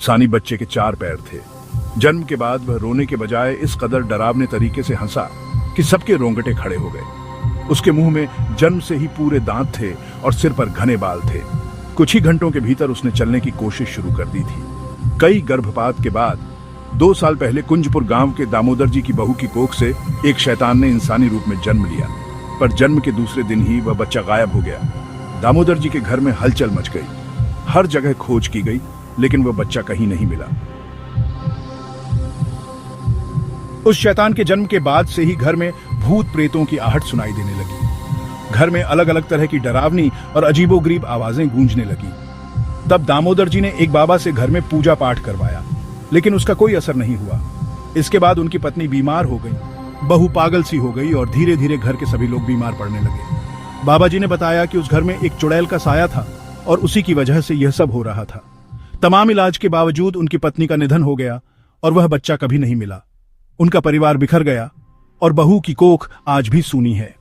सानी बच्चे के 4 पैर थे। जन्म के बाद वह रोने के बजाय इस कदर डरावने तरीके से हंसा कि सबके रोंगटे खड़े हो गए। उसके मुंह में जन्म से ही पूरे दांत थे और सिर पर घने बाल थे। कुछ ही घंटों के भीतर उसने चलने की कोशिश शुरू कर दी थी। कई गर्भपात के बाद 2 साल पहले कुंजपुर गांव के दामोदर जी की बहू की कोख से एक शैतान ने इंसानी रूप में जन्म लिया, पर जन्म के दूसरे दिन ही वह बच्चा गायब हो गया। दामोदर जी के घर में हलचल मच गई। हर जगह खोज की गई, लेकिन वह बच्चा कहीं नहीं मिला। उस शैतान के जन्म के बाद से ही घर में भूत प्रेतों की आहट सुनाई देने लगी। घर में अलग अलग तरह की डरावनी और अजीबोगरीब आवाजें गूंजने लगी। तब दामोदर जी ने एक बाबा से घर में पूजा पाठ करवाया, लेकिन उसका कोई असर नहीं हुआ। इसके बाद उनकी पत्नी बीमार हो गई, बहू पागल सी हो गई और धीरे धीरे घर के सभी लोग बीमार पड़ने लगे। बाबा जी ने बताया कि उस घर में एक चुड़ैल का साया था और उसी की वजह से यह सब हो रहा था। तमाम इलाज के बावजूद उनकी पत्नी का निधन हो गया और वह बच्चा कभी नहीं मिला। उनका परिवार बिखर गया और बहू की कोख आज भी सूनी है।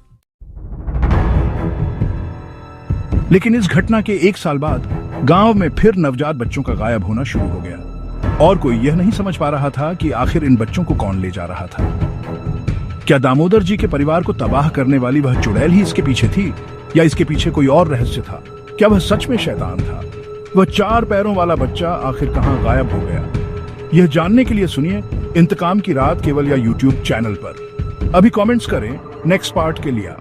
लेकिन इस घटना के 1 साल बाद गांव में फिर नवजात बच्चों का गायब होना शुरू हो गया और कोई यह नहीं समझ पा रहा था कि आखिर इन बच्चों को कौन ले जा रहा था। क्या दामोदर जी के परिवार को तबाह करने वाली वह चुड़ैल ही इसके पीछे थी, या इसके पीछे कोई और रहस्य था? क्या वह सच में शैतान था? वह 4 पैरों वाला बच्चा आखिर कहां गायब हो गया? यह जानने के लिए सुनिए इंतकाम की रात केवल या YouTube चैनल पर। अभी कमेंट्स करें नेक्स्ट पार्ट के लिए।